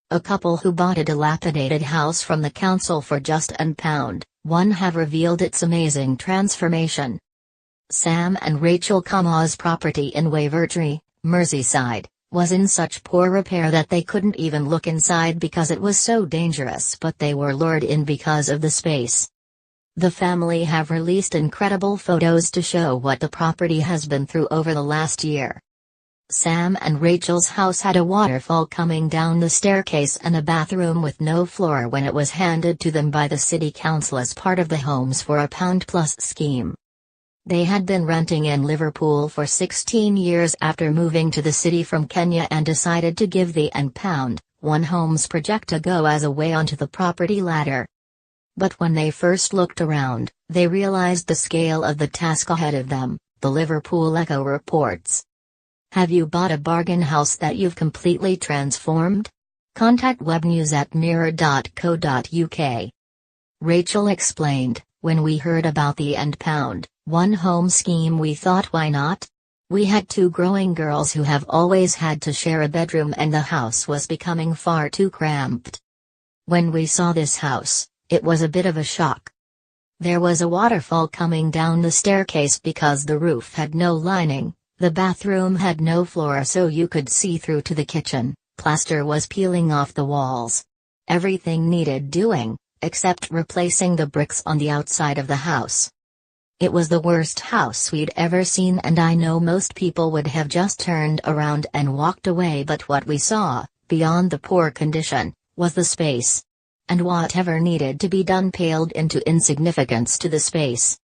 A couple who bought a dilapidated house from the council for just £1 have revealed its amazing transformation. Sam and Rachael Kamau's property in Wavertree, Merseyside, was in such poor repair that they couldn't even look inside because it was so dangerous, but they were lured in because of the space. The family have released incredible photos to show what the property has been through over the last year. Sam and Rachael's house had a waterfall coming down the staircase and a bathroom with no floor when it was handed to them by the city council as part of the Homes for £1+ scheme. They had been renting in Liverpool for 16 years after moving to the city from Kenya and decided to give the £1 homes project a go as a way onto the property ladder. But when they first looked around, they realized the scale of the task ahead of them, the Liverpool Echo reports. Have you bought a bargain house that you've completely transformed? Contact webnews@mirror.co.uk. Rachael explained, when we heard about the £1 home scheme we thought, why not? We had 2 growing girls who have always had to share a bedroom and the house was becoming far too cramped. When we saw this house, it was a bit of a shock. There was a waterfall coming down the staircase because the roof had no lining, the bathroom had no floor so you could see through to the kitchen, plaster was peeling off the walls. Everything needed doing, except replacing the bricks on the outside of the house. It was the worst house we'd ever seen, and I know most people would have just turned around and walked away, but what we saw, beyond the poor condition, was the space. And whatever needed to be done paled into insignificance to the space.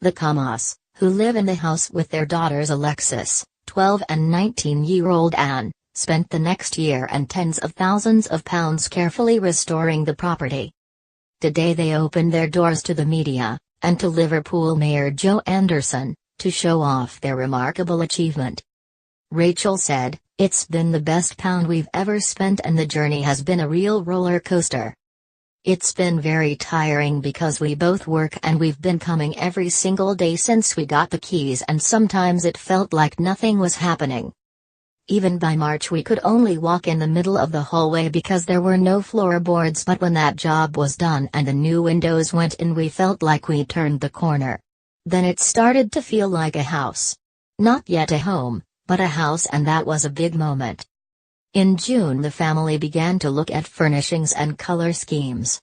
The Kamaus, who live in the house with their daughters Alexis, 12 and 19-year-old Anne, spent the next year and tens of thousands of pounds carefully restoring the property. Today they opened their doors to the media, and to Liverpool Mayor Joe Anderson, to show off their remarkable achievement. Rachael said, "It's been the best pound we've ever spent and the journey has been a real roller coaster. It's been very tiring because we both work and we've been coming every single day since we got the keys and sometimes it felt like nothing was happening. Even by March we could only walk in the middle of the hallway because there were no floorboards, but when that job was done and the new windows went in we felt like we turned the corner. Then it started to feel like a house. Not yet a home, but a house, and that was a big moment." In June the family began to look at furnishings and color schemes.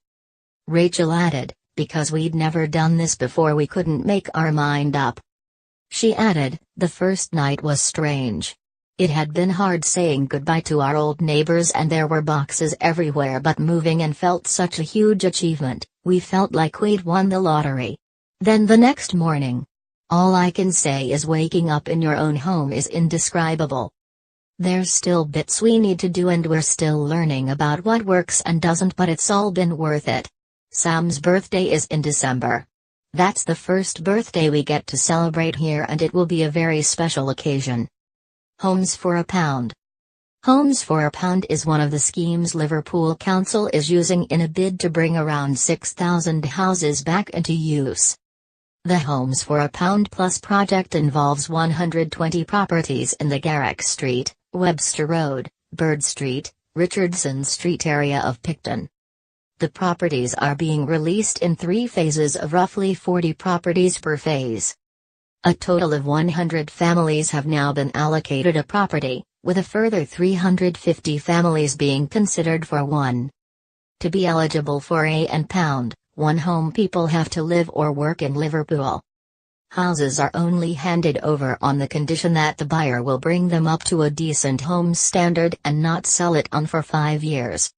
Rachael added, "Because we'd never done this before we couldn't make our mind up." She added, "The first night was strange. It had been hard saying goodbye to our old neighbors and there were boxes everywhere, but moving in felt such a huge achievement, we felt like we'd won the lottery. Then the next morning. All I can say is waking up in your own home is indescribable. There's still bits we need to do and we're still learning about what works and doesn't, but it's all been worth it." Sam's birthday is in December. That's the first birthday we get to celebrate here and it will be a very special occasion. Homes for £1. Homes for £1 is one of the schemes Liverpool Council is using in a bid to bring around 6,000 houses back into use. The Homes for £1+ project involves 120 properties in the Garrick Street, Webster Road, Bird Street, Richardson Street area of Picton. The properties are being released in 3 phases of roughly 40 properties per phase. A total of 100 families have now been allocated a property, with a further 350 families being considered for one. To be eligible for £1 home, people have to live or work in Liverpool. Houses are only handed over on the condition that the buyer will bring them up to a decent home standard and not sell it on for 5 years.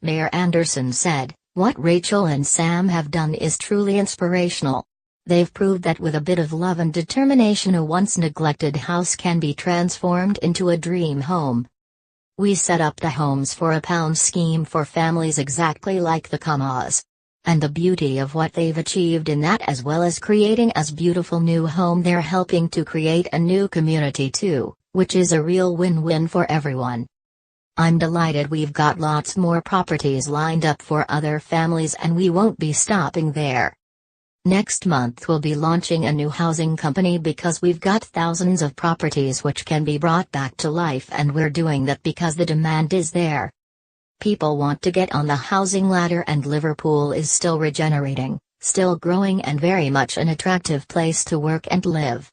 Mayor Anderson said, "What Rachael and Sam have done is truly inspirational. They've proved that with a bit of love and determination a once neglected house can be transformed into a dream home. We set up the Homes for £1 scheme for families exactly like the Kamaus. And the beauty of what they've achieved in that, as well as creating as beautiful new home, they're helping to create a new community too, which is a real win-win for everyone. I'm delighted we've got lots more properties lined up for other families and we won't be stopping there. Next month we'll be launching a new housing company because we've got thousands of properties which can be brought back to life, and we're doing that because the demand is there. People want to get on the housing ladder, and Liverpool is still regenerating, still growing, and very much an attractive place to work and live.